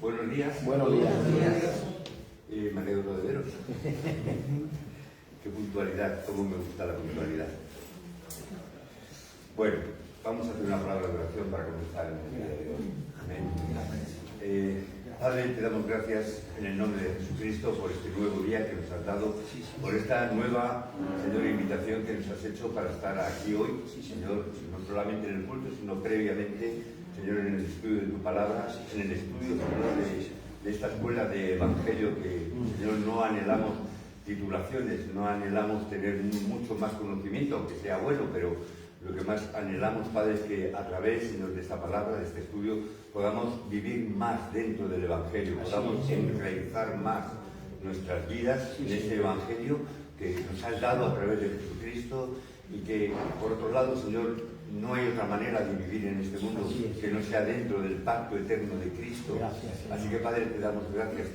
Buenos días. Buenos días. Me alegro de veros. Qué puntualidad, cómo me gusta la puntualidad. Bueno, vamos a hacer una palabra de oración para comenzar el día de hoy. Amén. Padre, te damos gracias en el nombre de Jesucristo por este nuevo día que nos has dado, por esta nueva, Señor, invitación que nos has hecho para estar aquí hoy, Señor, no solamente en el culto, sino previamente, Señor, en el estudio de tu palabra, en el estudio, Señor, de esta escuela de Evangelio que, Señor, no anhelamos titulaciones, no anhelamos tener mucho más conocimiento, aunque sea bueno, pero lo que más anhelamos, Padre, es que a través, Señor, de esta palabra, de este estudio, podamos vivir más dentro del Evangelio, podamos enraizar más nuestras vidas en este Evangelio que nos has dado a través de Jesucristo y que, por otro lado, Señor, no hay otra manera de vivir en este mundo que no sea dentro del pacto eterno de Cristo. Así que, Padre, te damos gracias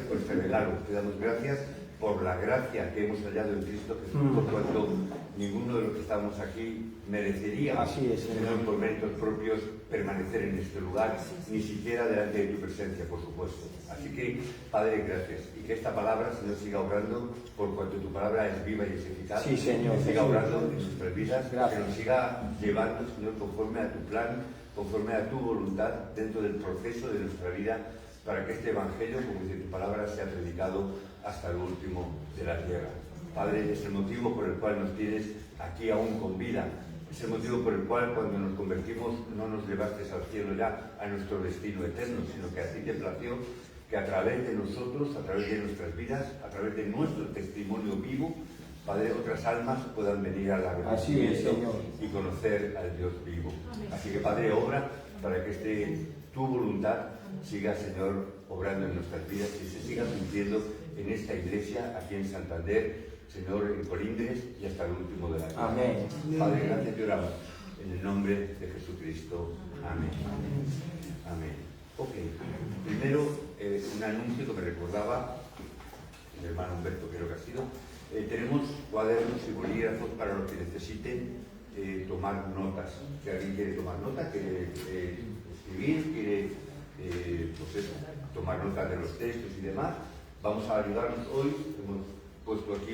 por este regalo, te damos gracias por la gracia que hemos hallado en Cristo Jesús, por cuanto ninguno de los que estamos aquí merecería, Señor, por méritos propios, permanecer en este lugar, ni siquiera delante de tu presencia, por supuesto. Así que, Padre, gracias. Y que esta palabra, Señor, siga obrando, por cuanto tu palabra es viva y es eficaz. Sí, Señor. Que siga obrando en nuestras vidas, que nos siga llevando, Señor, conforme a tu plan, conforme a tu voluntad, dentro del proceso de nuestra vida, para que este Evangelio, como dice tu palabra, sea predicado hasta el último de la tierra. Padre, es el motivo por el cual nos tienes aquí aún con vida. Es el motivo por el cual cuando nos convertimos no nos llevaste al cielo ya, a nuestro destino eterno, sino que a ti te plació que a través de nosotros, a través de nuestras vidas, a través de nuestro testimonio vivo, Padre, otras almas puedan venir al arrepentimiento y conocer al Dios vivo. Así que, Padre, obra para que tu voluntad siga, Señor, obrando en nuestras vidas y se siga cumpliendo en esta iglesia, aquí en Santander, Señor, en Colindres y hasta el último de la vida. Amén. Padre, gracias te oramos en el nombre de Jesucristo. Amén. Amén. Ok. Primero, un anuncio que me recordaba el hermano Humberto, creo que ha sido. Tenemos cuadernos y bolígrafos para los que necesiten tomar notas. Si alguien quiere tomar notas, quiere escribir, quiere pues eso, tomar notas de los textos y demás, vamos a ayudarnos hoy. Hemos puesto aquí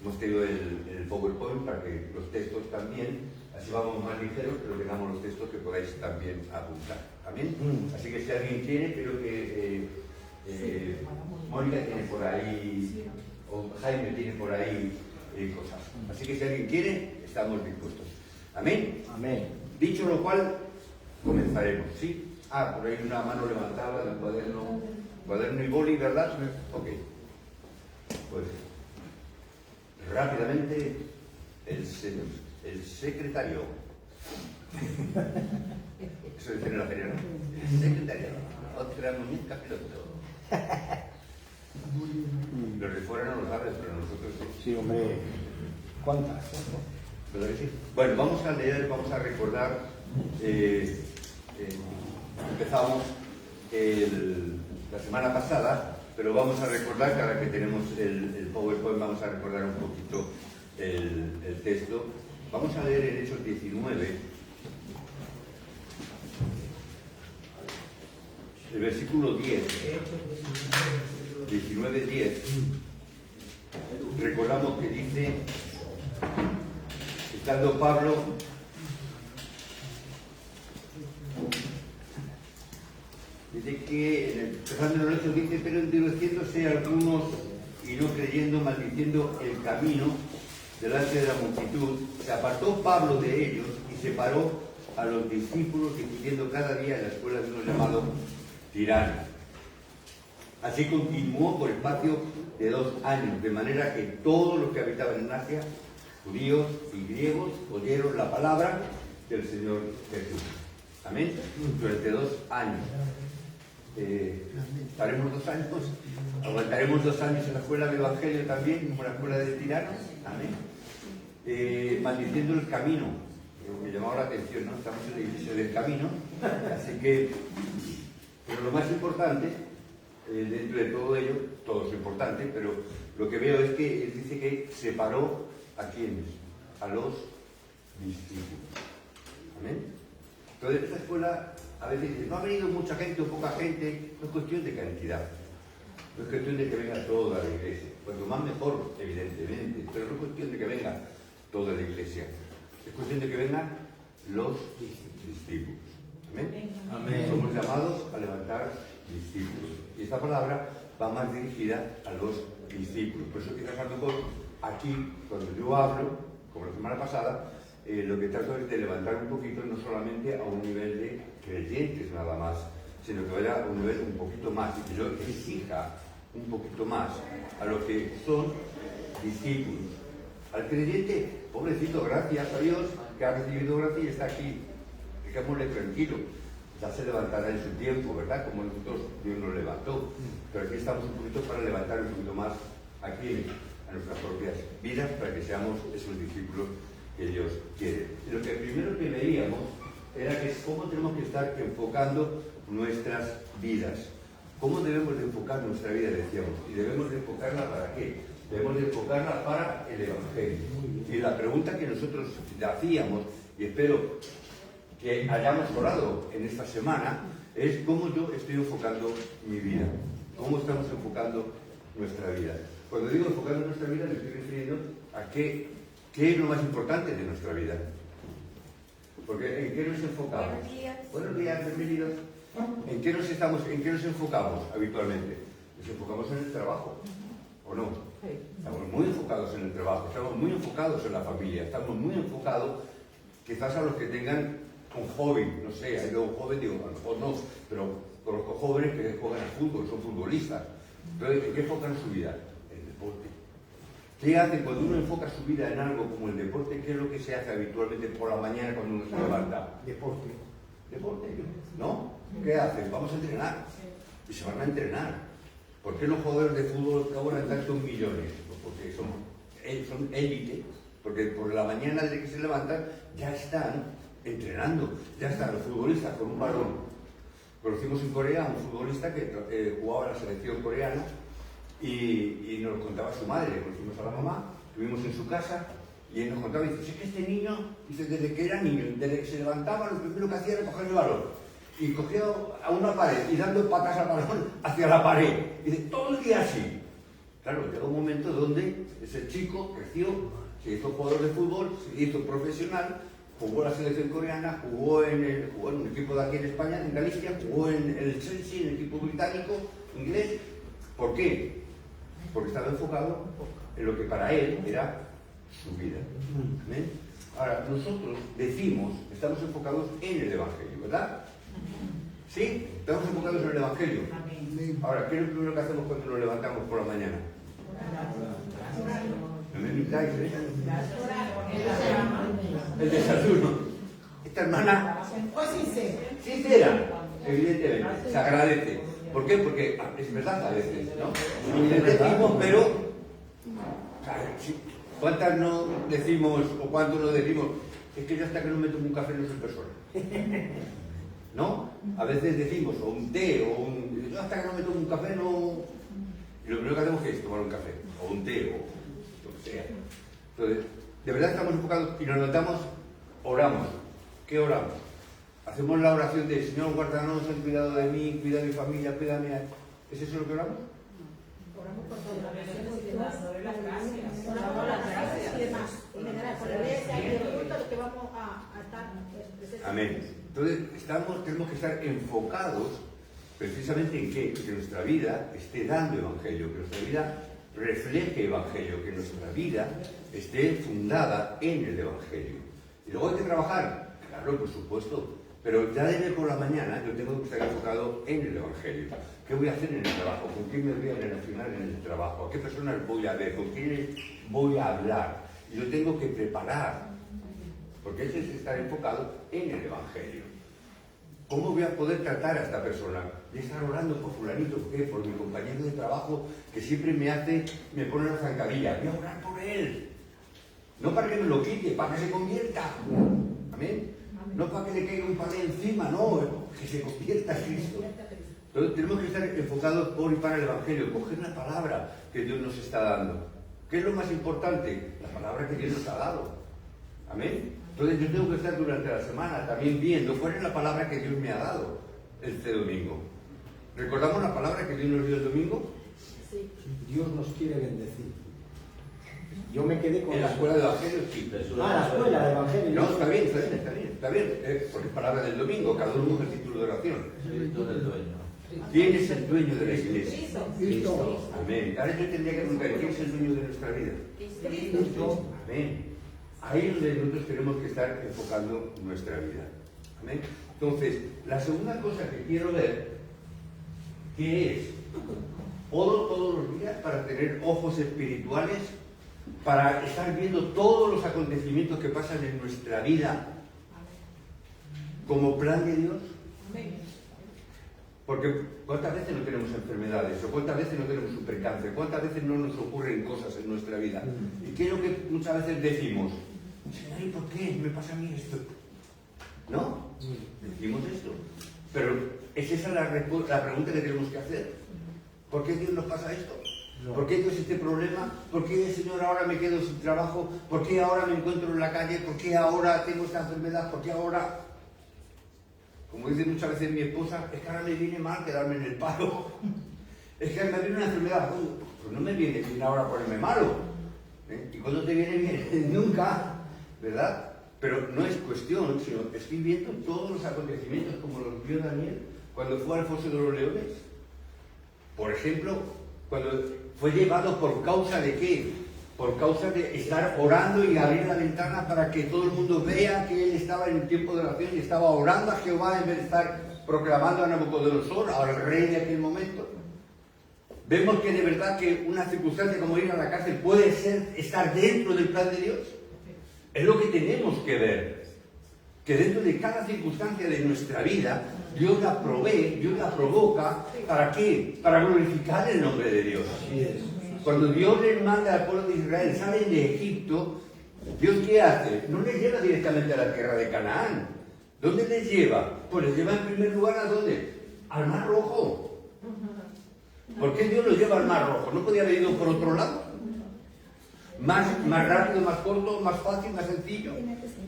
hemos tenido el PowerPoint para que los textos también, así vamos más ligeros, pero tengamos los textos que podáis también apuntar. ¿Amén? Así que si alguien quiere, creo que Mónica tiene por ahí, o Jaime tiene por ahí cosas. Así que si alguien quiere, estamos dispuestos. ¿Amén? Amén. Dicho lo cual, comenzaremos, ¿sí? Por ahí una mano levantada del cuaderno y boli, ¿verdad? Ok. Pues rápidamente el secretario. Eso dice en la feria, ¿no? El secretario. Otra muñeca piloto. Los de fuera no lo saben, pero nosotros sí. Sí, hombre. ¿Cuántas? ¿Verdad que sí? Bueno, vamos a leer, vamos a recordar. Empezamos la semana pasada, pero vamos a recordar que ahora que tenemos el PowerPoint, vamos a recordar un poquito el texto. Vamos a leer en Hechos 19, el versículo 10. 19:10. Recordamos que dice, estando Pablo dice que, empezando en el Hechos, dice, pero endureciéndose algunos y no creyendo, maldiciendo el camino delante de la multitud, se apartó Pablo de ellos y separó a los discípulos, discutiendo cada día en la escuela de uno llamado Tirano. Así continuó por espacio de 2 años, de manera que todos los que habitaban en Asia, judíos y griegos, oyeron la palabra del Señor Jesús. Amén. Durante 2 años. Estaremos 2 años, aguantaremos 2 años en la escuela de Evangelio también, como la escuela de Tirano. Amén. Maldiciendo el camino. Me llamaba la atención, ¿no? Estamos en la iglesia del camino. Así que, pero lo más importante, dentro de todo ello, todo es importante, pero lo que veo es que él dice que separó a quienes, a los discípulos. Amén. Entonces, esta escuela A veces dicen, no ha venido mucha gente o poca gente, no es cuestión de cantidad. No es cuestión de que venga toda la iglesia. Cuanto más mejor, evidentemente, pero no es cuestión de que venga toda la iglesia. Es cuestión de que vengan los discípulos. ¿Amén? Amén. Somos llamados a levantar discípulos. Y esta palabra va más dirigida a los discípulos. Por eso quizás a lo mejor aquí, cuando yo hablo, como la semana pasada, lo que trato es de levantar un poquito, no solamente a un nivel de creyentes nada más, sino que vaya a un nivel un poquito más, y que yo exija un poquito más a los que son discípulos. Al creyente, pobrecito, gracias a Dios, que ha recibido gracia y está aquí. Dejémosle tranquilo. Ya se levantará en su tiempo, ¿verdad? Como nosotros, Dios nos levantó. Pero aquí estamos un poquito para levantar un poquito más aquí a nuestras propias vidas, para que seamos esos discípulos que Dios quiere. Y lo que primero que veíamos era que cómo tenemos que estar enfocando nuestras vidas. ¿Cómo debemos de enfocar nuestra vida, decíamos? ¿Y debemos de enfocarla para qué? Debemos de enfocarla para el Evangelio. Y la pregunta que nosotros hacíamos, y espero que hayamos orado en esta semana, es cómo yo estoy enfocando mi vida. ¿Cómo estamos enfocando nuestra vida? Cuando digo enfocando nuestra vida, me estoy refiriendo a qué es lo más importante de nuestra vida. Porque ¿en qué nos enfocamos? Buenos días. Buenos días, bienvenidos. ¿En qué nos enfocamos habitualmente? Nos enfocamos en el trabajo, ¿o no? Estamos muy enfocados en el trabajo, estamos muy enfocados en la familia, estamos muy enfocados quizás a los que tengan un hobby, no sé, hay un joven, digo, a lo mejor no, pero conozco jóvenes que juegan al fútbol, son futbolistas. Entonces, ¿en qué enfocan su vida? El deporte. ¿Qué hace cuando uno enfoca su vida en algo como el deporte? ¿Qué es lo que se hace habitualmente por la mañana cuando uno se levanta? Deporte. Deporte, ¿no? ¿Qué hacen? Vamos a entrenar. Y se van a entrenar. ¿Por qué los jugadores de fútbol cobran tantos millones? Pues porque son élite, porque por la mañana desde que se levantan ya están entrenando, ya están los futbolistas con un balón. Conocimos en Corea a un futbolista que jugaba en la selección coreana y nos contaba su madre, conocimos a la mamá, estuvimos en su casa y él nos contaba y dice, es que este niño, dice, desde que era niño, desde que se levantaba, lo primero que hacía era coger el balón y cogía a una pared y dando patas al balón hacia la pared. Y dice, todo el día así. Claro, llegó un momento donde ese chico creció, se hizo jugador de fútbol, se hizo profesional, jugó en la selección coreana, jugó en un equipo de aquí en España, en Galicia, jugó en el Chelsea, en el equipo británico, inglés. ¿Por qué? Porque estaba enfocado en lo que para él era su vida. ¿Ven? Ahora, nosotros decimos, estamos enfocados en el Evangelio, ¿verdad? ¿Sí? Estamos enfocados en el Evangelio. Ahora, ¿qué es lo primero que hacemos cuando nos levantamos por la mañana? No me mintáis, ¿eh? El desayuno. Esta hermana, sincera, evidentemente, se agradece. ¿Por qué? Porque es verdad a veces, ¿no? Y le decimos, pero ¿cuántas no decimos o cuántos no decimos? Es que yo hasta que no me tomo un café no soy persona. ¿No? A veces decimos, o un té, yo hasta que no me tomo un café no... Y lo primero que hacemos es tomar un café, o un té, o lo que sea. Entonces, de verdad estamos enfocados y nos levantamos, oramos. ¿Qué oramos? Hacemos la oración de Señor, guárdanos, ten cuidado de mí, cuida de mi familia, cuídame. ¿Es eso lo que oramos? Oramos por todas las gracias. Oramos las gracias y demás. En general, por la iglesia y el culto que vamos a estar presentes. Amén. Entonces, tenemos que estar enfocados precisamente en qué? Que nuestra vida esté dando evangelio, que nuestra vida refleje evangelio, que nuestra vida esté fundada en el evangelio. Y luego hay que trabajar, claro, por supuesto. Pero ya desde por la mañana yo tengo que estar enfocado en el Evangelio. ¿Qué voy a hacer en el trabajo? ¿Con quién me voy a relacionar en el trabajo? ¿A qué personas voy a ver? ¿Con quién voy a hablar? Y yo tengo que preparar, porque ese es estar enfocado en el Evangelio. ¿Cómo voy a poder tratar a esta persona? Voy a estar orando por fulanito, ¿por qué? Por mi compañero de trabajo que siempre me pone la zancadilla. Voy a orar por él. No para que me lo quite, para que se convierta. Amén. No para que le caiga un palé encima, no, que se convierta a Cristo. Entonces tenemos que estar enfocados por y para el Evangelio, coger la palabra que Dios nos está dando. ¿Qué es lo más importante? La palabra que Dios nos ha dado. Amén. Entonces yo tengo que estar durante la semana también viendo cuál es la palabra que Dios me ha dado este domingo. ¿Recordamos la palabra que Dios nos dio el domingo? Sí. Dios nos quiere bendecir. Yo me quedé con En la escuela de Evangelio, sí. la escuela de Evangelio. No, está bien, porque es palabra del domingo, cada uno con el título de oración. ¿Quién es el dueño de la iglesia? Cristo. Amén. Ahora yo tendría que preguntar, ¿quién es el dueño de nuestra vida? Cristo. Amén. Ahí es donde nosotros tenemos que estar enfocando nuestra vida. Amén. Entonces, la segunda cosa que quiero ver, ¿qué es? Oro todos los días para tener ojos espirituales, para estar viendo todos los acontecimientos que pasan en nuestra vida como plan de Dios. Porque ¿cuántas veces no tenemos enfermedades? ¿O cuántas veces no tenemos un percance? ¿Cuántas veces no nos ocurren cosas en nuestra vida? ¿Y qué es lo que muchas veces decimos? Señor, ¿y por qué me pasa a mí esto? ¿No? Decimos esto. Pero ¿es esa la pregunta que tenemos que hacer? ¿Por qué Dios nos pasa esto? ¿Por qué Dios este problema? ¿Por qué, Señor, ahora me quedo sin trabajo? ¿Por qué ahora me encuentro en la calle? ¿Por qué ahora tengo esta enfermedad? ¿Por qué ahora...? Como dice muchas veces mi esposa, es que ahora me viene mal quedarme en el paro. Es que me viene una enfermedad. Pues no me viene bien ahora ponerme malo. ¿Y cuándo te viene bien? Nunca, ¿verdad? Pero no es cuestión, sino estoy viendo todos los acontecimientos como los vio Daniel cuando fue al foso de los leones. Por ejemplo, cuando fue llevado por causa de qué? Por causa de estar orando y abrir la ventana para que todo el mundo vea que él estaba en el tiempo de oración y estaba orando a Jehová en vez de estar proclamando a Nabucodonosor, al rey de aquel momento. Vemos que de verdad que una circunstancia como ir a la cárcel puede estar dentro del plan de Dios. Es lo que tenemos que ver. Que dentro de cada circunstancia de nuestra vida, Dios la provee, Dios la provoca. ¿Para qué? Para glorificar el nombre de Dios. Así es. Cuando Dios les manda al pueblo de Israel, salen de Egipto, ¿Dios qué hace? No les lleva directamente a la tierra de Canaán. ¿Dónde les lleva? Pues les lleva en primer lugar ¿a dónde? Al Mar Rojo. ¿Por qué Dios los lleva al Mar Rojo? ¿No podía haber ido por otro lado? Más rápido, más corto, más fácil, más sencillo,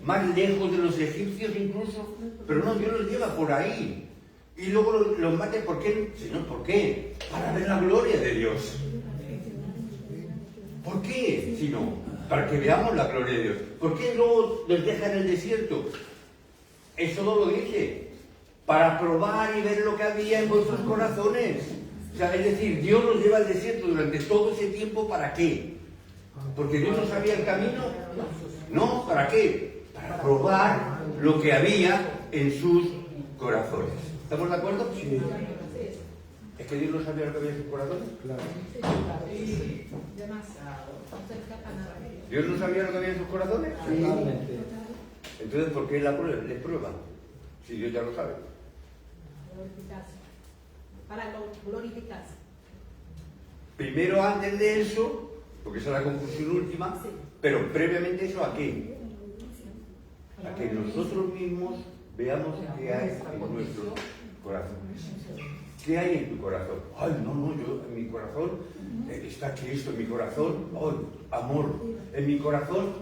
más lejos de los egipcios incluso. Pero no, Dios los lleva por ahí. Y luego los mate, ¿por qué? Señor, ¿por qué? Para ver la gloria de Dios. ¿Por qué? Si no, para que veamos la gloria de Dios. ¿Por qué luego los deja en el desierto? Eso no lo dice. Para probar y ver lo que había en vuestros corazones. O sea, es decir, Dios los lleva al desierto durante todo ese tiempo, ¿para qué? ¿Porque Dios no sabía el camino? No, ¿para qué? Para probar lo que había en sus corazones. ¿Estamos de acuerdo? Sí. ¿Es que Dios no sabía lo que había en sus corazones? Claro. ¿Dios no sabía lo que había en sus corazones? Totalmente. Entonces, ¿por qué les prueba? Si Dios ya lo sabe. Para glorificarse. Primero, antes de eso, porque esa es la conclusión última, pero previamente eso, ¿a qué? A que nosotros mismos veamos qué hay en nuestros corazones. ¿Qué hay en tu corazón? Ay, no, yo en mi corazón está Cristo, en mi corazón, amor, en mi corazón,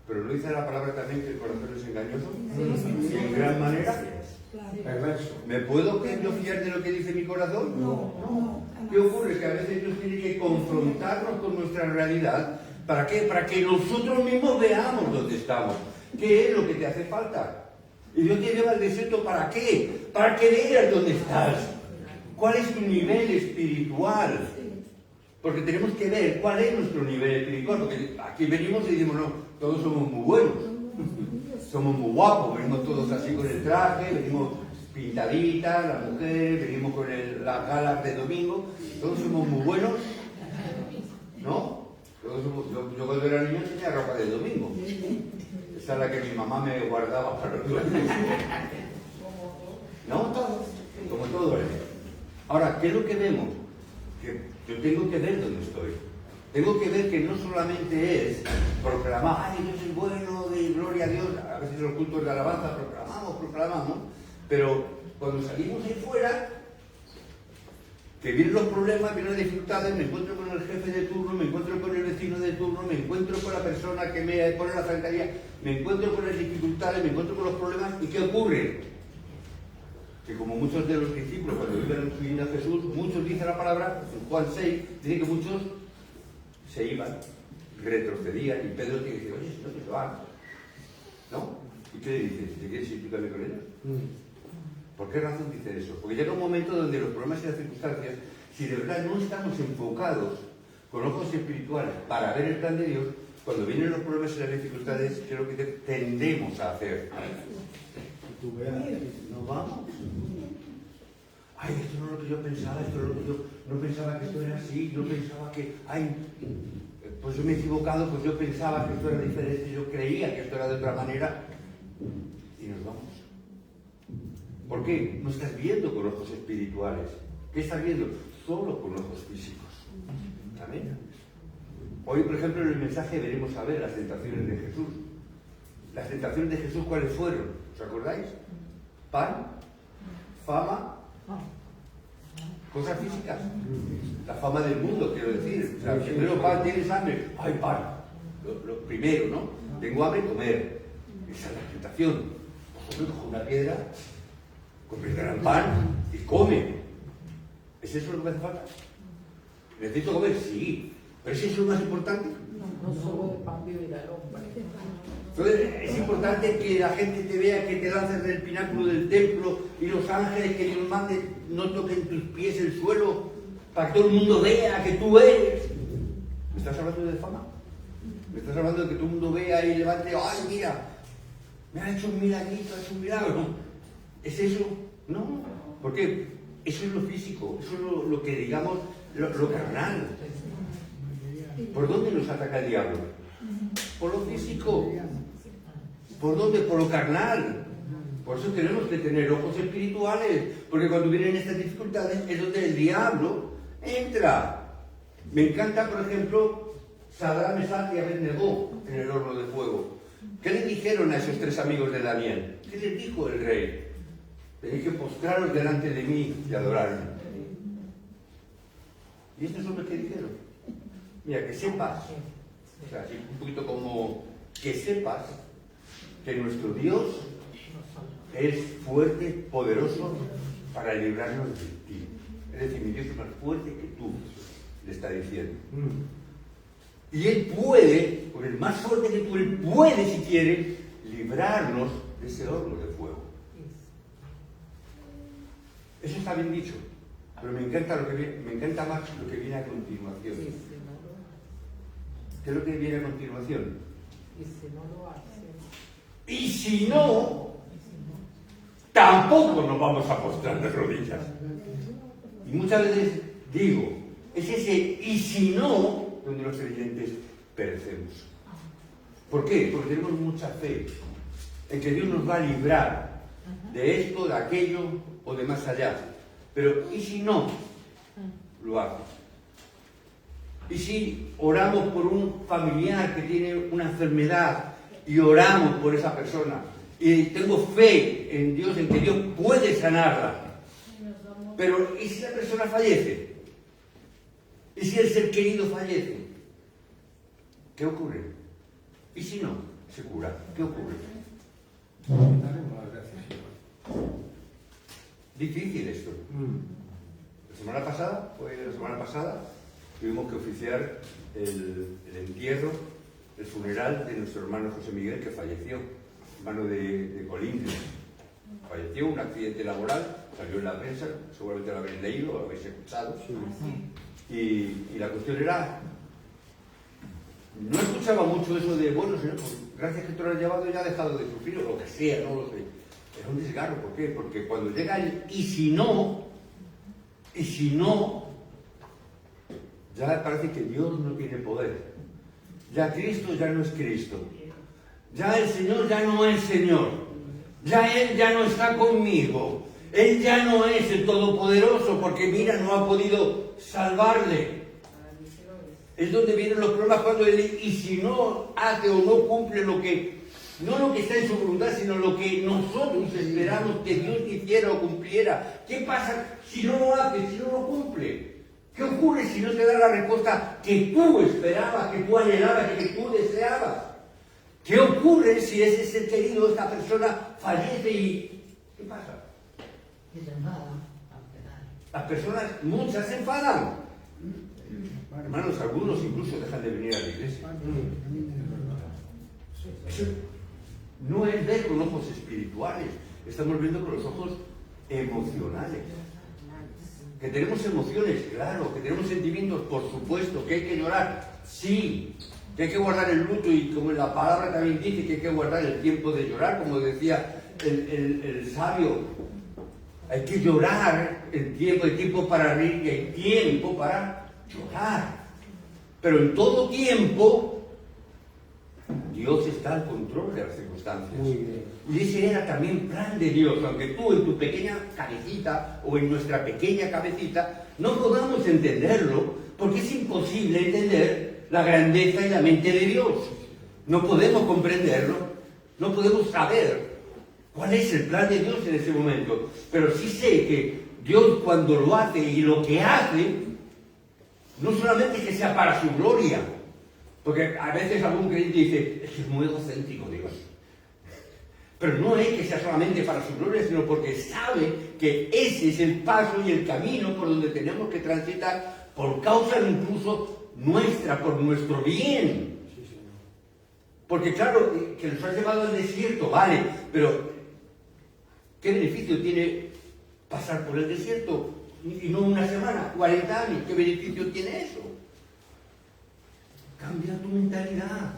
pero ¿no dice la palabra también que el corazón es engañoso? Y en gran manera Perverso. ¿Me puedo yo fiar de lo que dice mi corazón? No. ¿Qué ocurre? Que a veces Dios tiene que confrontarnos con nuestra realidad. ¿Para qué? Para que nosotros mismos veamos dónde estamos. ¿Qué es lo que te hace falta? Y Dios te lleva al desierto, ¿para qué? Para que veas dónde estás. ¿Cuál es tu nivel espiritual? Porque tenemos que ver cuál es nuestro nivel espiritual. Porque aquí venimos y decimos, no, todos somos muy buenos. Somos muy guapos, venimos todos así con el traje, venimos pintaditas, las mujeres, venimos con las galas de domingo, todos somos muy buenos, ¿no? Yo cuando era niño tenía ropa de domingo, esa es la que mi mamá me guardaba para los domingos, ¿no? Como todo. Ahora, ¿qué es lo que vemos? Que yo tengo que ver dónde estoy. Tengo que ver que no solamente es proclamar, ¡ay, Dios es bueno, de gloria a Dios! A veces los cultos de alabanza proclamamos, pero cuando salimos ahí fuera, Que vienen los problemas, vienen las dificultades, me encuentro con el jefe de turno, me encuentro con el vecino de turno, me encuentro con la persona que me pone la zancadilla, me encuentro con las dificultades, me encuentro con los problemas, ¿y qué ocurre? Que como muchos de los discípulos, cuando iban siguiendo a Jesús, muchos, dice la palabra, en Juan 6, dice que muchos se iban, retrocedían, y Pedro te dice, oye, no se van, ¿no? ¿Y qué le dices? ¿Te quieres ir tú también con ellos? ¿Por qué razón dice eso? Porque llega un momento donde los problemas y las circunstancias, si de verdad no estamos enfocados con ojos espirituales para ver el plan de Dios, cuando vienen los problemas y las dificultades, ¿qué es lo que tendemos a hacer? Tú veas, nos vamos. Ay, esto no es lo que yo pensaba, esto no es lo que yo no pensaba que esto era así, yo pensaba que, ay, pues yo me he equivocado, pues yo pensaba que esto era diferente, yo creía que esto era de otra manera, y nos vamos. ¿Por qué? No estás viendo con ojos espirituales. ¿Qué estás viendo? Solo con ojos físicos. Amén. Hoy, por ejemplo, en el mensaje veremos a ver las tentaciones de Jesús. Las tentaciones de Jesús, ¿cuáles fueron? ¿Os acordáis? Pan, fama, cosas físicas. La fama del mundo, quiero decir. O sea, primero pan, tienes hambre. ¡Ay, pan! Lo primero, ¿no? Tengo hambre, comer. Esa es la tentación. Vosotros coge una piedra, comprenderán pan y come. ¿Es eso lo que me hace falta? ¿Necesito comer? Sí. ¿Pero es eso lo más importante? No solo de pan vivirá el hombre. Entonces, es importante que la gente te vea, que te lances del pináculo del templo y los ángeles que Dios mande no toquen tus pies el suelo para que todo el mundo vea que tú eres. ¿Me estás hablando de fama? ¿Me estás hablando de que todo el mundo vea y levante, ay, mira, me ha hecho un milagrito, ha hecho un milagro? ¿Es eso? No. ¿Por qué? Eso es lo físico, eso es lo que digamos, lo carnal. ¿Por dónde nos ataca el diablo? Por lo físico. ¿Por dónde? Por lo carnal. Por eso tenemos que tener ojos espirituales, porque cuando vienen estas dificultades es donde el diablo entra. Me encanta, por ejemplo, Sadrach, Mesach y Abednego en el horno de fuego. ¿Qué le dijeron a esos tres amigos de Daniel? ¿Qué les dijo el rey? Tenéis que postraros delante de mí y adorarme. ¿Y estos son los que dijeron? Mira, que sepas, o sea, así un poquito como que sepas que nuestro Dios es fuerte, poderoso para librarnos de ti. Es decir, mi Dios es más fuerte que tú, le está diciendo. Y Él puede, por el más fuerte que tú, Él puede, si quiere, librarnos de ese horno de fuego. Eso está bien dicho, pero me encanta más lo que viene a continuación. ¿Qué es lo que viene a continuación? Y si no lo hace. Y si no, tampoco nos vamos a postrar de rodillas. Y muchas veces digo, es ese y si no donde los creyentes perecemos. ¿Por qué? Porque tenemos mucha fe en que Dios nos va a librar de esto, de aquello o de más allá. Pero ¿y si no lo hago? ¿Y si oramos por un familiar que tiene una enfermedad y oramos por esa persona y tengo fe en Dios, en que Dios puede sanarla? Pero ¿y si la persona fallece? ¿Y si el ser querido fallece? ¿Qué ocurre? ¿Y si no se cura? ¿Qué ocurre? Difícil esto. La semana pasada tuvimos que oficiar el entierro, el funeral de nuestro hermano José Miguel, que falleció, hermano de Colindres. Falleció, un accidente laboral, salió en la prensa, seguramente lo habéis leído, lo habéis escuchado. Y la cuestión era, no escuchaba mucho eso de, bueno, señor, pues, gracias que tú lo has llevado ya ha dejado de sufrir, o lo que sea, no lo sé. Es un desgarro, ¿por qué? Porque cuando llega el y si no, ya parece que Dios no tiene poder. Ya Cristo ya no es Cristo. Ya el Señor ya no es Señor. Ya Él ya no está conmigo. Él ya no es el Todopoderoso porque mira, no ha podido salvarle. Es donde vienen los problemas cuando Él, y si no hace o no cumple lo que No lo que está en su voluntad, sino lo que nosotros esperamos que Dios hiciera o cumpliera. ¿Qué pasa si no lo hace, si no lo cumple? ¿Qué ocurre si no te da la respuesta que tú esperabas, que tú anhelabas, que tú deseabas? ¿Qué ocurre si ese ser querido, esta persona, fallece y... ¿qué pasa? Y se enfadan. Las personas, muchas se enfadan. Hermanos, algunos incluso dejan de venir a la iglesia. Eso no es ver con ojos espirituales, estamos viendo con los ojos emocionales. Que tenemos emociones, claro, que tenemos sentimientos, por supuesto, que hay que llorar, sí, que hay que guardar el luto y como la palabra también dice que hay que guardar el tiempo de llorar, como decía el sabio, hay que llorar el tiempo para reír y hay tiempo para llorar. Pero en todo tiempo Dios está al control de las circunstancias. Muy bien. Y ese era también plan de Dios, aunque tú en tu pequeña cabecita o en nuestra pequeña cabecita no podamos entenderlo, porque es imposible entender la grandeza y la mente de Dios. No podemos comprenderlo, no podemos saber cuál es el plan de Dios en ese momento. Pero sí sé que Dios cuando lo hace y lo que hace, no solamente que sea para su gloria, porque a veces algún creyente dice, es que es muy egocéntrico Dios. Pero no es que sea solamente para su gloria, sino porque sabe que ese es el paso y el camino por donde tenemos que transitar por causa incluso nuestra, por nuestro bien. Porque claro, que nos ha llevado al desierto, vale, pero ¿qué beneficio tiene pasar por el desierto? Y no una semana, 40 años, ¿qué beneficio tiene eso? Cambia tu mentalidad,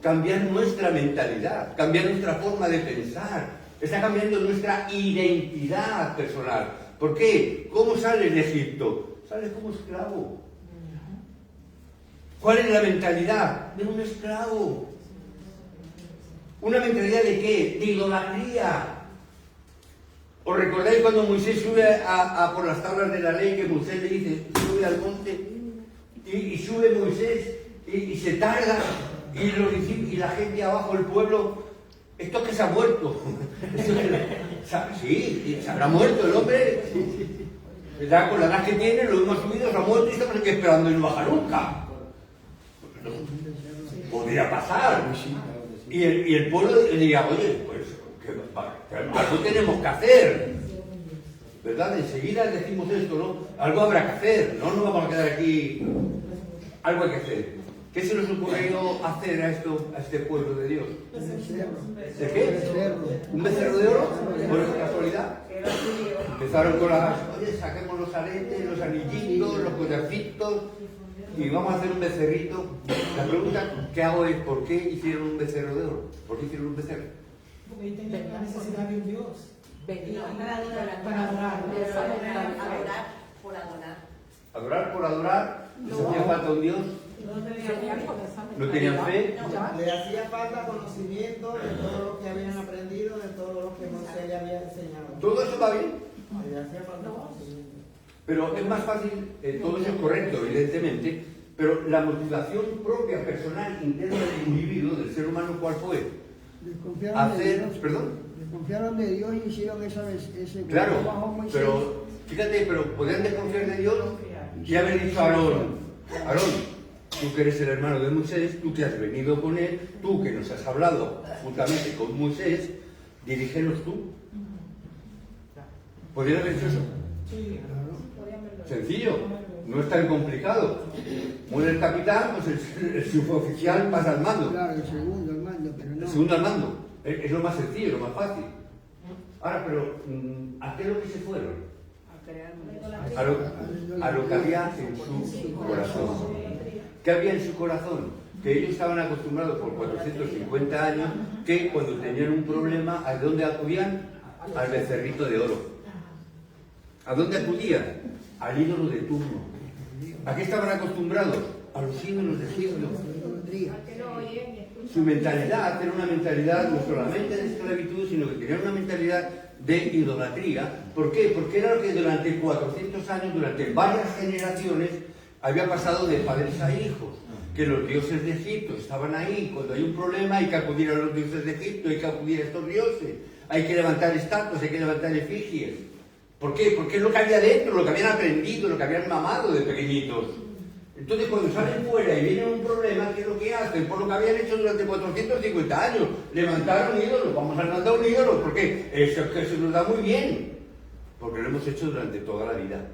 cambiar nuestra mentalidad, cambiar nuestra forma de pensar, está cambiando nuestra identidad personal. ¿Por qué? ¿Cómo sales de Egipto? Sales como esclavo. ¿Cuál es la mentalidad? De un esclavo. ¿Una mentalidad de qué? De idolatría. ¿Os recordáis cuando Moisés sube por las tablas de la ley, que Moisés le dice, sube al monte, y sube Moisés y se tarda, y la gente abajo, el pueblo, esto que se ha muerto. Sí, se habrá muerto el hombre, ¿verdad? Con la edad que tiene, lo hemos subido, se ha muerto y estamos aquí esperando y no baja nunca. Podría pasar. Y el pueblo diría, oye, pues algo tenemos que hacer, ¿verdad? Enseguida decimos esto, ¿no? Algo habrá que hacer, no nos vamos a quedar aquí, algo hay que hacer. ¿Qué se nos ocurrió hacer a este pueblo de Dios? ¿De qué? ¿Un becerro de oro? ¿Por esa casualidad? Empezaron con oye, saquemos los aretes, los anillitos, los collarcitos y vamos a hacer un becerrito. La pregunta que hago es, ¿por qué hicieron un becerro de oro? ¿Por qué hicieron un becerro? Porque ahí tenía la necesidad de un Dios. Venía Para adorar. Adorar por adorar, les hacía falta un Dios, no tenían fe. Le hacía falta conocimiento de todo lo que habían aprendido, de todo lo que Moisés le había enseñado. Todo eso va bien, Le hacía falta conocimiento. pero es más fácil, todo eso es correcto, evidentemente, pero la motivación propia, personal, interna del individuo, del ser humano, ¿cuál fue? Desconfiaron de Dios. ¿Perdón? Desconfiaron de Dios y hicieron ese Claro, bajo Moisés. pero fíjate, pero podían desconfiar de Dios y haber dicho a Aarón, tú que eres el hermano de Moisés, tú que has venido con él, tú que nos has hablado juntamente con Moisés, dirígenos tú. ¿Podrían haber hecho eso? Sí, Sencillo, no es tan complicado. Muere el capitán, pues el suboficial pasa al mando. Claro, el segundo al mando, pero no. El segundo al mando. Es lo más sencillo, lo más fácil. Ahora, pero ¿a qué es lo que se fueron? A lo que había en su corazón. ¿Qué había en su corazón? Que ellos estaban acostumbrados por 450 años que cuando tenían un problema, ¿a dónde acudían? Al becerrito de oro. ¿A dónde acudían? Al ídolo de turno. ¿A qué estaban acostumbrados? A los ídolos de siglo. Su mentalidad era una mentalidad no solamente de esclavitud, sino que tenía una mentalidad de idolatría. ¿Por qué? Porque era lo que durante 400 años, durante varias generaciones, había pasado de padres a hijos. que los dioses de Egipto estaban ahí. Cuando hay un problema hay que acudir a los dioses de Egipto, hay que acudir a estos dioses, hay que levantar estatuas, hay que levantar efigies. ¿Por qué? Porque es lo que había dentro, lo que habían aprendido, lo que habían mamado de pequeñitos. Entonces cuando salen fuera y viene un problema, ¿qué es lo que hacen? Por lo que habían hecho durante 450 años, levantaron ídolos, vamos a levantar un ídolo, ¿por qué? Eso se nos da muy bien, porque lo hemos hecho durante toda la vida.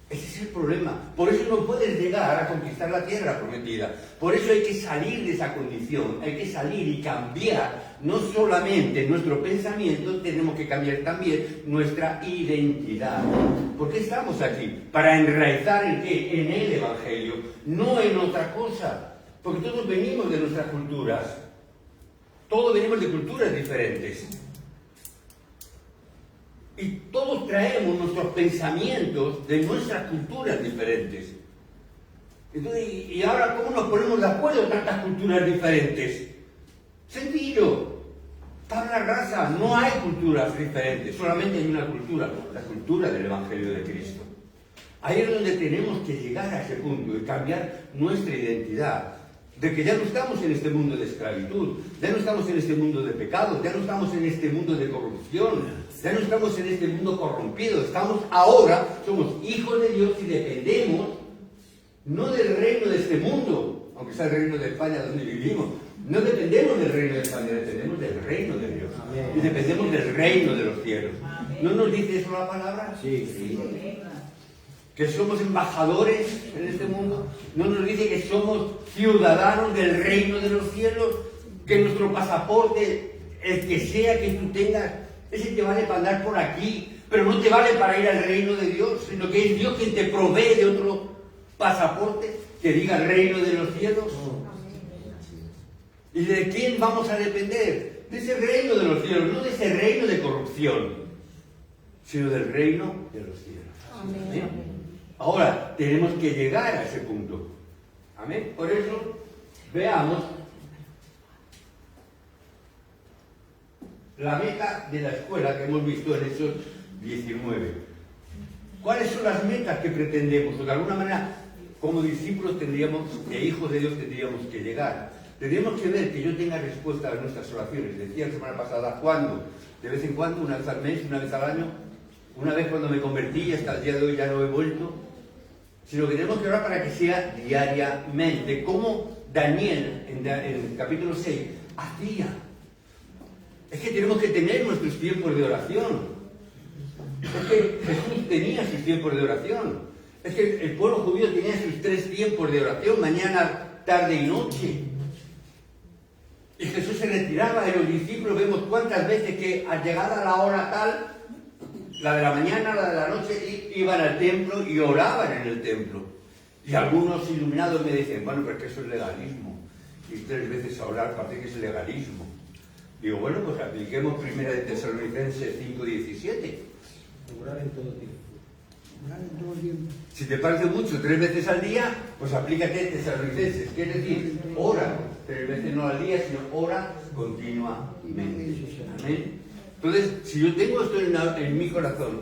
Ese es el problema. Por eso no puedes llegar a conquistar la tierra prometida. Por eso hay que salir de esa condición, hay que salir y cambiar no solamente nuestro pensamiento, tenemos que cambiar también nuestra identidad. ¿Por qué estamos aquí? Para enraizar en qué? En el Evangelio, no en otra cosa. Porque todos venimos de nuestras culturas. Todos venimos de culturas diferentes. Y todos traemos nuestros pensamientos de nuestras culturas diferentes. Entonces, ¿y ahora cómo nos ponemos de acuerdo tantas culturas diferentes? Sencillo. Tabla rasa, no hay culturas diferentes, solamente hay una cultura, la cultura del Evangelio de Cristo. Ahí es donde tenemos que llegar a ese punto y cambiar nuestra identidad. De que ya no estamos en este mundo de esclavitud, ya no estamos en este mundo de pecado, ya no estamos en este mundo de corrupción, ya no estamos en este mundo corrompido, estamos ahora, somos hijos de Dios y dependemos no del reino de este mundo, aunque sea el reino de España donde vivimos, no dependemos del reino de España, dependemos del reino de Dios. Amén. Y dependemos del reino de los cielos. ¿No nos dice eso la palabra? Sí. Que somos embajadores en este mundo. ¿No nos dice que somos ciudadanos del reino de los cielos? Que nuestro pasaporte, el que sea que tú tengas, ese te vale para andar por aquí, pero no te vale para ir al reino de Dios, sino que es Dios quien te provee de otro pasaporte que diga el reino de los cielos. ¿Y de quién vamos a depender? De ese reino de los cielos, no de ese reino de corrupción, sino del reino de los cielos. Amén. Ahora, tenemos que llegar a ese punto. Amén. Por eso, veamos la meta de la escuela que hemos visto en Hechos 19. ¿Cuáles son las metas que pretendemos? O de alguna manera, como discípulos tendríamos, e hijos de Dios tendríamos que llegar. Tendríamos que ver que yo tenga respuesta a nuestras oraciones. Decía la semana pasada, ¿cuándo? De vez en cuando, una vez al mes, una vez al año, una vez cuando me convertí y hasta el día de hoy ya no he vuelto. Sino que tenemos que orar para que sea diariamente, como Daniel en el capítulo 6 hacía. Es que tenemos que tener nuestros tiempos de oración. Es que Jesús tenía sus tiempos de oración. Es que el pueblo judío tenía sus 3 tiempos de oración, mañana, tarde y noche. Y Jesús se retiraba y los discípulos vemos cuántas veces que al llegar a la hora tal, la de la mañana, la de la noche, iban al templo y oraban en el templo. Y algunos iluminados me dicen, bueno, pero es que eso es legalismo. Y 3 veces a orar parece que es legalismo. Digo, bueno, pues apliquemos 1 de Tesalonicenses 5:17. Orar en todo tiempo. Orar en todo tiempo. Si te parece mucho 3 veces al día, pues aplícate Tesalonicenses. Quiere decir, ora 3 veces no al día, sino ora continuamente. Amén. Entonces, si yo tengo esto en mi corazón,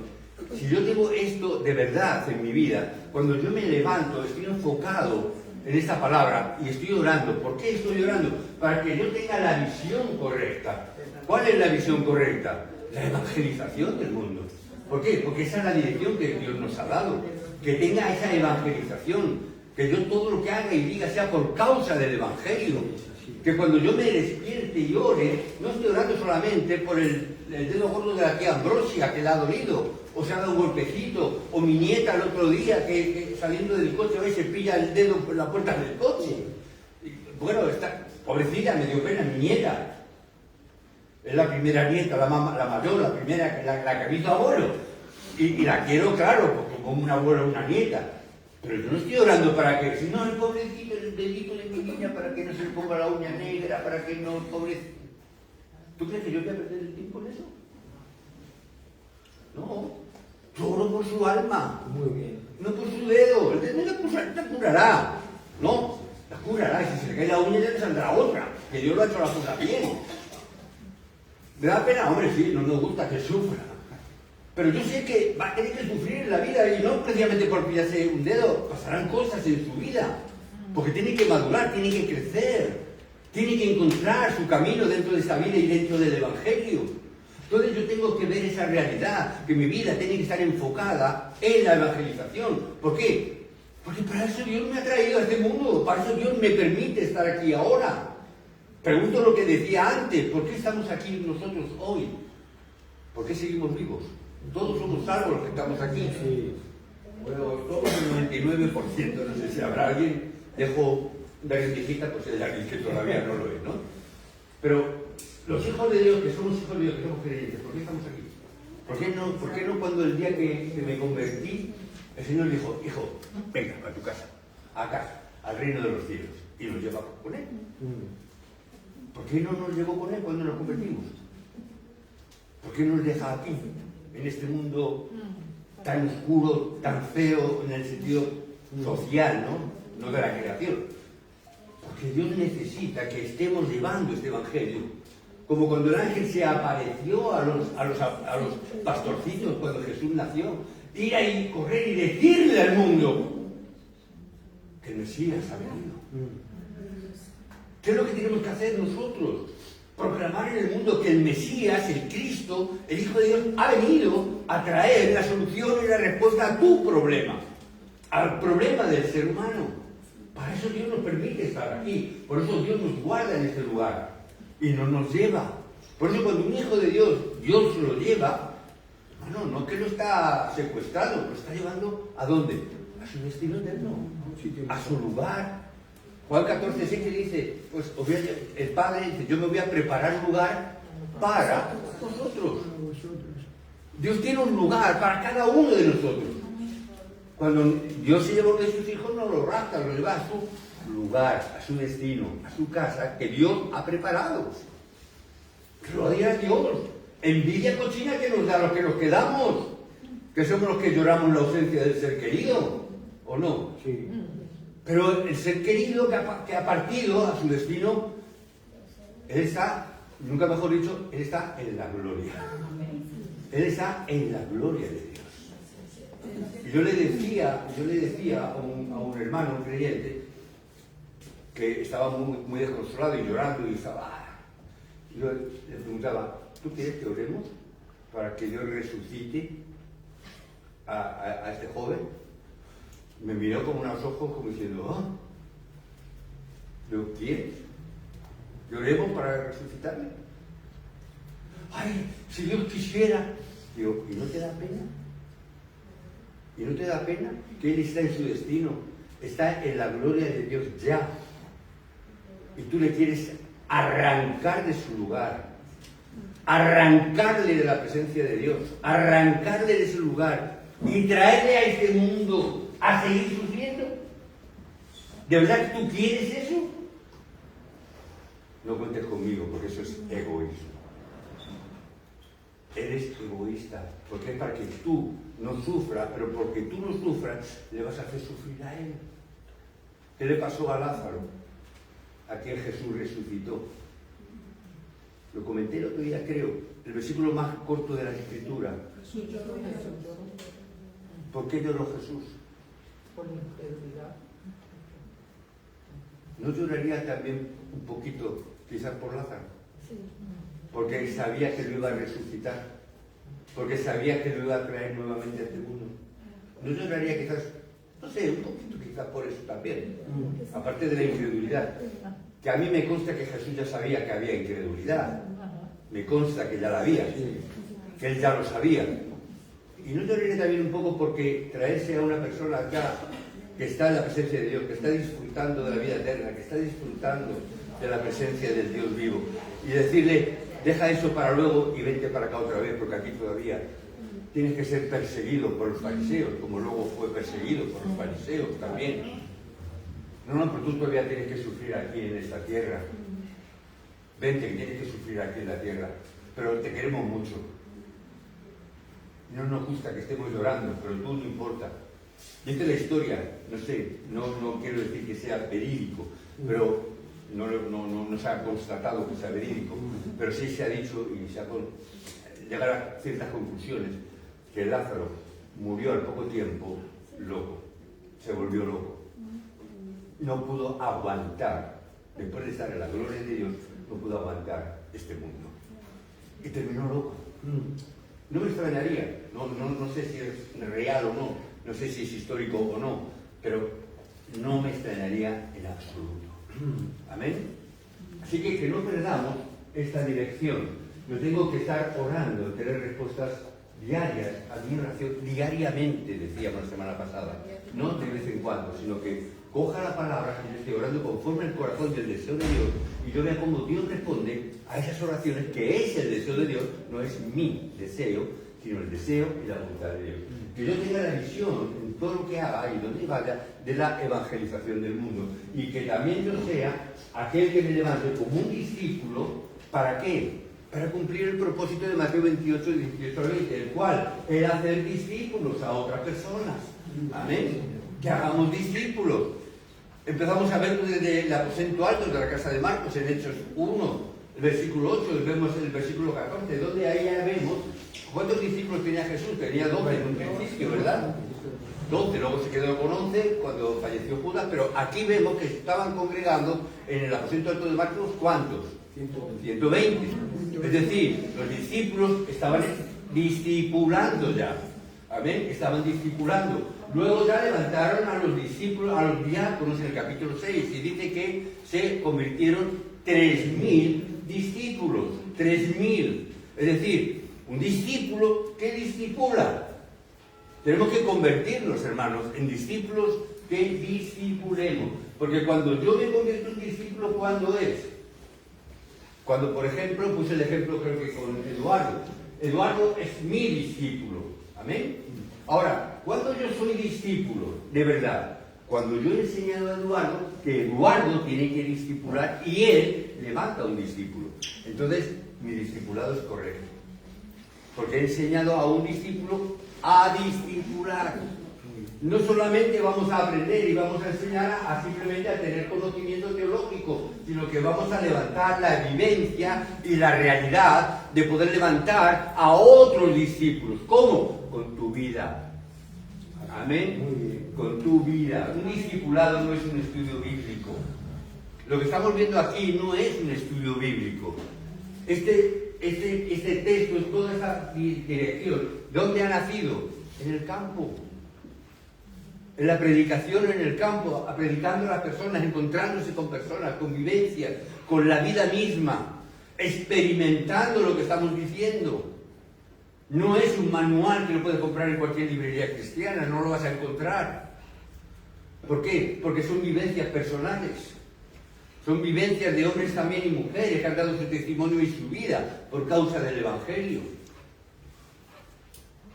si yo tengo esto de verdad en mi vida, cuando yo me levanto, estoy enfocado en esta palabra y estoy orando. ¿Por qué estoy orando? Para que yo tenga la visión correcta. ¿Cuál es la visión correcta? La evangelización del mundo. ¿Por qué? Porque esa es la dirección que Dios nos ha dado. Que tenga esa evangelización. Que yo todo lo que haga y diga sea por causa del Evangelio. Que cuando yo me despierte y ore, no estoy orando solamente por el dedo gordo de la tía Ambrosia que le ha dolido, o se ha dado un golpecito, o mi nieta el otro día que saliendo del coche va y se pilla el dedo por la puerta del coche. Y, bueno, esta pobrecita, me dio pena, mi nieta. Es la primera nieta, la mayor, la primera, la que ha visto abuelo. Y la quiero, claro, porque como un abuelo o una nieta. Pero yo no estoy orando para que, si no, el pobrecito, el dedito de mi niña, para que no se le ponga la uña negra, para que no, pobrecito. ¿Tú crees que yo voy a perder el tiempo en eso? No. Yo oro por su alma. Muy bien. No por su dedo. El dedo la curará. No, la curará. Y si se le cae la uña ya le saldrá otra. Que Dios lo ha hecho la cosa bien. ¿Me da pena? Hombre, sí, no nos gusta que sufra. Pero yo sé que va a tener que sufrir en la vida y no precisamente por pillarse un dedo. Pasarán cosas en su vida. Porque tiene que madurar, tiene que crecer, tiene que encontrar su camino dentro de esta vida y dentro del Evangelio. Entonces yo tengo que ver esa realidad, que mi vida tiene que estar enfocada en la evangelización. ¿Por qué? Porque para eso Dios me ha traído a este mundo, para eso Dios me permite estar aquí ahora. Pregunto lo que decía antes, ¿por qué estamos aquí nosotros hoy? ¿Por qué seguimos vivos? Todos somos salvos los que estamos aquí. Bueno, todos el 99%, no sé si habrá alguien, dejo de rendijita, pues hay alguien que todavía no lo es, ¿no? Pero los hijos de Dios, que somos hijos de Dios, que somos creyentes, ¿por qué estamos aquí? ¿Por qué no cuando el día que me convertí, el Señor dijo, hijo, venga, a tu casa, a casa, al reino de los cielos, y nos lleva con Él? ¿Por qué no nos llevó con Él cuando nos convertimos? ¿Por qué nos deja aquí, en este mundo tan oscuro, tan feo, en el sentido social, no de la creación? Porque Dios necesita que estemos llevando este Evangelio. Como cuando el ángel se apareció a los pastorcillos cuando Jesús nació. Ir ahí, correr y decirle al mundo que el Mesías ha venido. ¿Qué es lo que tenemos que hacer nosotros? Proclamar en el mundo que el Mesías, el Cristo, el Hijo de Dios, ha venido a traer la solución y la respuesta a tu problema, al problema del ser humano. Para eso Dios nos permite estar aquí, por eso Dios nos guarda en este lugar y no nos lleva. Por eso cuando un hijo de Dios se lo lleva, no es que lo está secuestrado, lo está llevando ¿a dónde? A su destino eterno, a su lugar. Juan 14, 6 dice, pues el Padre dice, yo me voy a preparar un lugar para vosotros. Dios tiene un lugar para cada uno de nosotros. Cuando Dios se lleva uno de sus hijos, no lo rapta, lo lleva a su lugar, a su destino, a su casa, que Dios ha preparado. Gloria a Dios. Envidia cochina que nos da los que nos quedamos, que somos los que lloramos la ausencia del ser querido, ¿o no? Sí. Pero el ser querido que ha partido a su destino, él está, nunca mejor dicho, él está en la gloria. Él está en la gloria de Dios. Y yo le decía a un hermano, un creyente, que estaba muy desconsolado y llorando y estaba... Yo le preguntaba, ¿tú quieres que oremos para que Dios resucite a este joven? Me miró con unos ojos como diciendo, ¿lo quieres? ¿Que oremos para resucitarle? Ay, si Dios quisiera. Digo, ¿y no te da pena? ¿Y no te da pena que Él está en su destino? Está en la gloria de Dios ya. Y tú le quieres arrancar de su lugar, arrancarle de la presencia de Dios, arrancarle de ese lugar y traerle a este mundo a seguir sufriendo. ¿De verdad que tú quieres eso? No cuentes conmigo, porque eso es egoísmo. Eres egoísta, porque es para que tú no sufras, pero porque tú no sufras, le vas a hacer sufrir a Él. ¿Qué le pasó a Lázaro, a quien Jesús resucitó? Lo comenté el otro día, creo, el versículo más corto de la Escritura. ¿Por qué lloró Jesús? Por la incredulidad. ¿No lloraría también un poquito, quizás por Lázaro? Porque sabía que lo iba a resucitar, porque sabía que lo iba a traer nuevamente a este mundo. ¿No lloraría quizás, no sé, un poquito quizás por eso también? Aparte de la incredulidad, que a mí me consta que Jesús ya sabía que había incredulidad, me consta que ya la había, que Él ya lo sabía. Y no lloraría también un poco porque traerse a una persona acá que está en la presencia de Dios, que está disfrutando de la vida eterna, que está disfrutando de la presencia del Dios vivo, y decirle, deja eso para luego y vente para acá otra vez, porque aquí todavía tienes que ser perseguido por los fariseos, como luego fue perseguido por los fariseos también. No, pero tú todavía tienes que sufrir aquí en esta tierra. Vente, que tienes que sufrir aquí en la tierra, pero te queremos mucho. No nos gusta que estemos llorando, pero tú no importa. Dice la historia, no sé, no quiero decir que sea verídico, pero no se ha constatado que sea verídico, pero sí se ha dicho y se ha llegado a ciertas conclusiones que Lázaro murió al poco tiempo loco, se volvió loco. no pudo aguantar, después de estar en la gloria de Dios, no pudo aguantar este mundo. Y terminó loco. No me extrañaría, no sé si es real o no sé si es histórico o no, pero no me extrañaría en absoluto. Amén. Así que no perdamos esta dirección. Yo tengo que estar orando, tener respuestas diarias a mi oración, diariamente, decíamos la semana pasada, no de vez en cuando, sino que coja la palabra y yo esté orando conforme al corazón y el deseo de Dios, y yo vea cómo Dios responde a esas oraciones, que es el deseo de Dios, no es mi deseo, sino el deseo y la voluntad de Dios. Que yo tenga la visión en todo lo que haga y donde vaya de la evangelización del mundo, y que también yo sea aquel que me levante como un discípulo. ¿Para qué? Para cumplir el propósito de Mateo 28, 18 al 20, el cual era hacer discípulos a otras personas. Amén. Que hagamos discípulos. Empezamos a verlo desde el aposento alto de la casa de Marcos, en Hechos 1, el versículo 8, vemos el versículo 14, donde ahí ya vemos cuántos discípulos tenía Jesús. Tenía 12 en un principio, ¿verdad? 12, luego se quedó con 11 cuando falleció Judas, pero aquí vemos que estaban congregando en el aposento alto de Marcos, ¿cuántos? 120. Es decir, los discípulos estaban discipulando ya. Amén, estaban discipulando. Luego ya levantaron a los discípulos, a los diáconos en el capítulo 6, y dice que se convirtieron 3.000 discípulos. 3.000. Es decir, un discípulo que discipula. Tenemos que convertirnos, hermanos, en discípulos que discipulemos. Porque cuando yo me convierto en discípulo, ¿cuándo es? Cuando, por ejemplo, puse el ejemplo creo que con Eduardo. Eduardo es mi discípulo. Amén. Ahora, cuando yo soy discípulo, de verdad, cuando yo he enseñado a Eduardo que Eduardo tiene que discipular y él levanta un discípulo. Entonces, mi discipulado es correcto. Porque he enseñado a un discípulo a discipular. No solamente vamos a aprender y vamos a enseñar a simplemente a tener conocimiento teológico, sino que vamos a levantar la vivencia y la realidad de poder levantar a otros discípulos. ¿Cómo? Con tu vida. Amén. Con tu vida. Un discipulado no es un estudio bíblico. Lo que estamos viendo aquí no es un estudio bíblico. Este texto es toda esa dirección. ¿Dónde ha nacido? En el campo. En la predicación en el campo, predicando a las personas, encontrándose con personas, con vivencias, con la vida misma, experimentando lo que estamos diciendo. No es un manual que lo puedes comprar en cualquier librería cristiana, no lo vas a encontrar. ¿Por qué? Porque son vivencias personales. Son vivencias de hombres también y mujeres que han dado su testimonio y su vida por causa del Evangelio.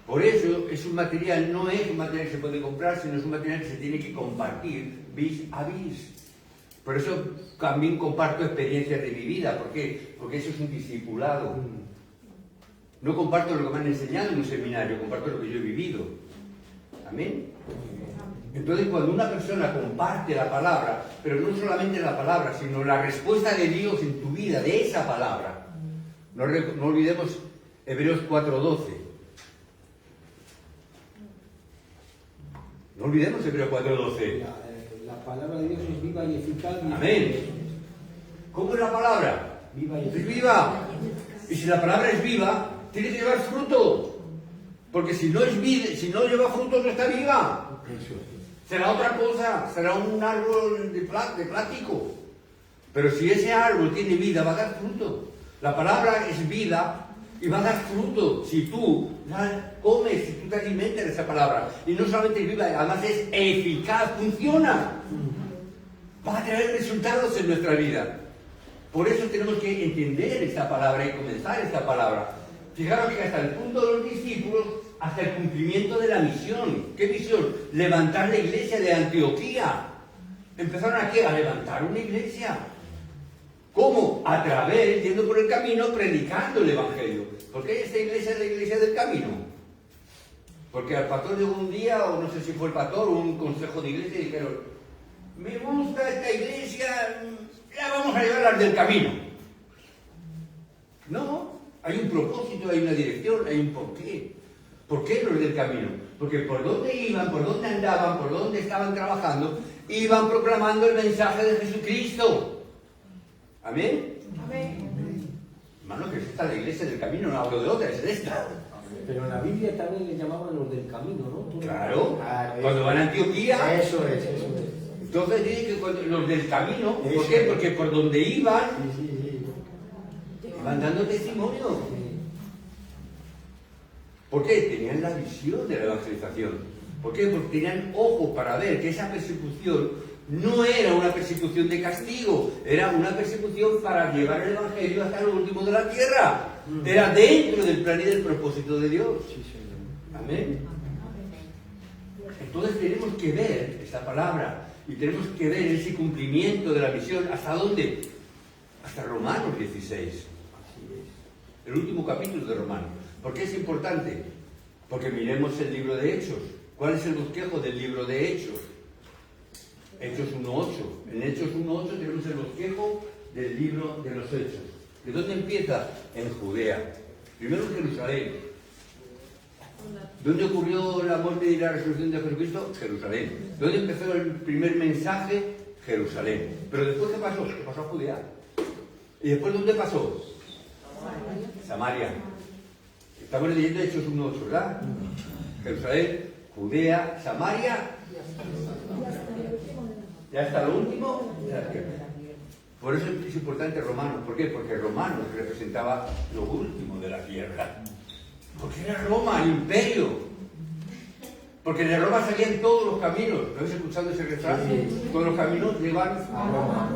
Por eso es un material, no es un material que se puede comprar, sino es un material que se tiene que compartir vis a vis. Por eso también comparto experiencias de mi vida. ¿Por qué? Porque eso es un discipulado. No comparto lo que me han enseñado en un seminario, comparto lo que yo he vivido. Amén. Entonces, cuando una persona comparte la palabra, pero no solamente la palabra, sino la respuesta de Dios en tu vida, de esa palabra, no olvidemos Hebreos 4:12. No olvidemos Hebreos 4:12. La palabra de Dios es viva y eficaz. Amén. ¿Cómo es la palabra? Viva y eficaz. Es viva. Y si la palabra es viva, tiene que llevar fruto. Porque si no es vida, si no lleva fruto, no está viva. Será otra cosa, será un árbol de plástico. Pero si ese árbol tiene vida, va a dar fruto. La palabra es vida y va a dar fruto si tú la comes, si tú te alimentas de esa palabra. Y no solamente es viva, además es eficaz, funciona. Va a traer resultados en nuestra vida. Por eso tenemos que entender esta palabra y comenzar esta palabra. Fijaros que hasta el punto de los discípulos, hasta el cumplimiento de la misión. ¿Qué misión? Levantar la iglesia de Antioquía. Empezaron aquí a levantar una iglesia. ¿Cómo? A través, yendo por el camino, predicando el Evangelio. ¿Por qué esta iglesia es la iglesia del camino? Porque al pastor llegó un día, o no sé si fue el pastor o un consejo de iglesia, y dijeron: me gusta esta iglesia, la vamos a llevar al del camino. No, hay un propósito, hay una dirección, hay un porqué. ¿Por qué los del camino? Porque por dónde iban, por dónde andaban, por dónde estaban trabajando, iban proclamando el mensaje de Jesucristo. ¿Amén? Amén. Hermano, que es esta la iglesia del camino, no hablo de otra, es de esta. Pero en la Biblia también le llamaban los del camino, ¿no? Claro, Ah, cuando van a Antioquía. Eso es. Entonces dice que los del camino, ¿por Eso qué? es. Porque por donde iban, Sí. iban dando testimonio. ¿Por qué? Tenían la visión de la evangelización. ¿Por qué? Porque tenían ojo para ver que esa persecución no era una persecución de castigo, era una persecución para llevar el evangelio hasta lo último de la tierra. Era dentro del plan y del propósito de Dios. Sí, señor. Amén. Entonces tenemos que ver esta palabra y tenemos que ver ese cumplimiento de la misión. ¿Hasta dónde? Hasta Romanos 16. El último capítulo de Romanos. ¿Por qué es importante? Porque miremos el libro de Hechos. ¿Cuál es el bosquejo del libro de Hechos? Hechos 1.8. En Hechos 1.8 tenemos el bosquejo del libro de los Hechos. ¿De dónde empieza? En Judea. Primero en Jerusalén. ¿Dónde ocurrió la muerte y la resurrección de Jesucristo? Jerusalén. ¿Dónde empezó el primer mensaje? Jerusalén. Pero después, ¿qué pasó? ¿Qué pasó a Judea? ¿Y después dónde pasó? Samaria. Estamos leyendo Hechos 1.8, ¿verdad? Jerusalén, Judea, Samaria. ¿Ya hasta lo último? Por eso es importante Romanos. ¿Por qué? Porque Romanos representaba lo último de la tierra. Porque era Roma, el imperio. Porque de Roma salían todos los caminos. ¿No habéis escuchado ese refrán? Todos los caminos llevan a Roma.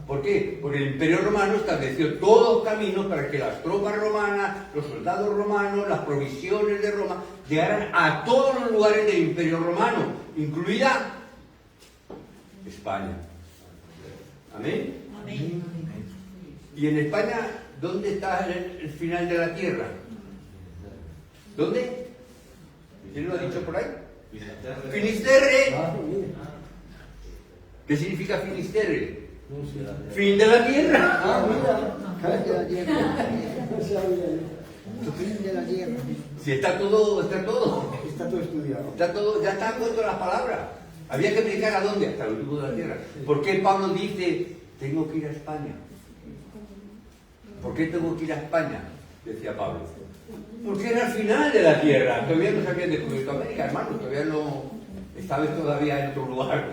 ¿Por qué? Porque el imperio romano estableció todos los caminos para que las tropas romanas, los soldados romanos, las provisiones de Roma llegaran a todos los lugares del imperio romano, incluida España. ¿Amén? Amén. Y en España, ¿dónde está el final de la tierra? ¿Dónde? ¿Quién lo ha dicho por ahí? Finisterre. ¿Qué significa Finisterre? Fin de la tierra. Ah, mira, fin de la tierra. No sabía yo. Fin de la tierra. Si está todo. Está todo estudiado. Está todo, ya están puestas las palabras. Había que predicar a dónde, hasta el último de la tierra. ¿Por qué Pablo dice, tengo que ir a España? ¿Por qué tengo que ir a España? Decía Pablo. Porque era el final de la tierra. Todavía no se había descubierto América, hermano. Todavía no. Estaba todavía en otro lugar.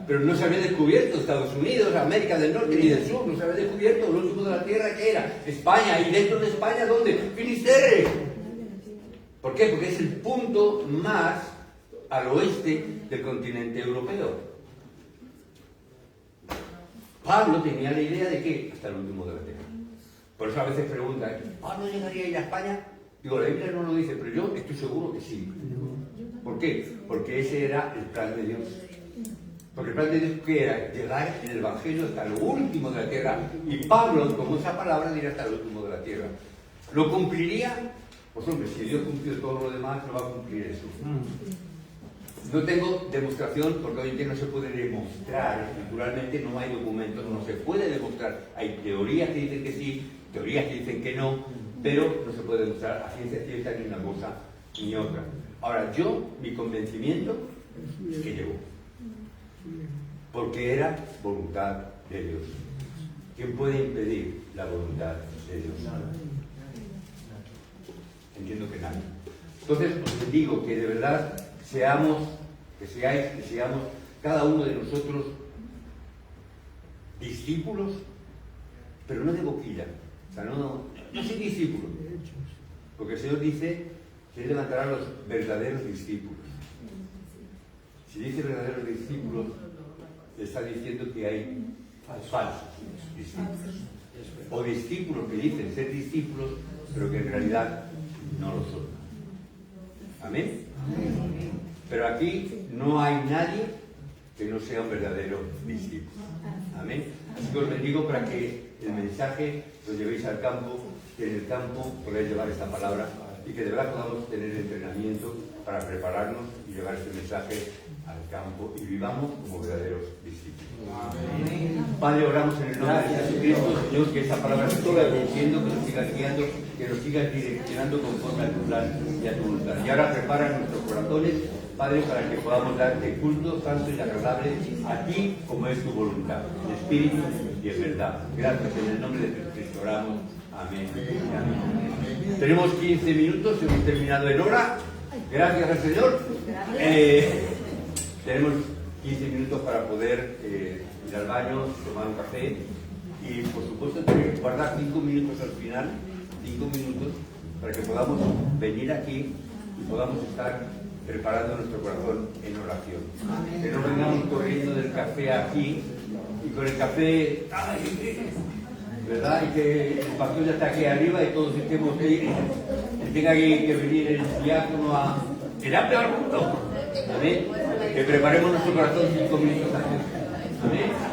Pero no se había descubierto Estados Unidos, América del Norte ni del Sur. No se había descubierto lo último de la tierra que era España. ¿Y dentro de España dónde? Finisterre. ¿Por qué? Porque es el punto más al oeste del continente europeo. Pablo tenía la idea de que hasta el último de la tierra. Por eso a veces preguntan, ¿Pablo llegaría a ir a España? Digo, la Biblia no lo dice, pero yo estoy seguro que sí. ¿Por qué? Porque ese era el plan de Dios. Porque el plan de Dios que era llegar en el Evangelio hasta lo último de la tierra. Y Pablo tomó esa palabra de ir hasta lo último de la tierra. ¿Lo cumpliría? Pues hombre, si Dios cumplió todo lo demás, no va a cumplir eso. No tengo demostración porque hoy en día no se puede demostrar, naturalmente no hay documentos, no se puede demostrar. Hay teorías que dicen que sí, teorías que dicen que no, pero no se puede demostrar a ciencia cierta ni una cosa ni otra. Ahora, mi convencimiento es que llegó, porque era voluntad de Dios. ¿Quién puede impedir la voluntad de Dios? Entiendo que nadie. Entonces, os digo que de verdad seamos cada uno de nosotros discípulos, pero no de boquilla. O sea, no soy discípulo, porque el Señor dice que Él levantará a los verdaderos discípulos. Si dice verdaderos discípulos, le está diciendo que hay falsos discípulos. O discípulos que dicen ser discípulos, pero que en realidad no lo son. ¿Amén? Pero aquí no hay nadie que no sea un verdadero discípulo. Amén. Así que os bendigo para que el mensaje lo llevéis al campo, que en el campo podáis llevar esta palabra y que de verdad podamos tener entrenamiento para prepararnos y llevar este mensaje al campo y vivamos como verdaderos discípulos. Amén. Padre, oramos en el nombre de Jesucristo, Señor, que esta palabra siga diciendo, que nos siga guiando, que nos siga direccionando conforme a tu plan y a tu voluntad. Y ahora prepara nuestros corazones Padre, para que podamos darte culto santo y agradable a ti, como es tu voluntad, en espíritu y en verdad. Gracias, en el nombre de Jesucristo oramos. Amén y amén. Tenemos 15 minutos, hemos terminado en hora. Gracias al Señor. Tenemos 15 minutos para poder ir al baño, tomar un café y, por supuesto, tenemos que guardar 5 minutos al final, 5 minutos, para que podamos venir aquí y podamos estar preparando nuestro corazón en oración. Que no vengamos corriendo del café aquí y con el café, ¿verdad? Y que el pastor ya está aquí arriba y todos estemos que tenga que venir el diácono a tirarle al mundo. Amén. Que preparemos nuestro corazón 5 minutos antes. Amén.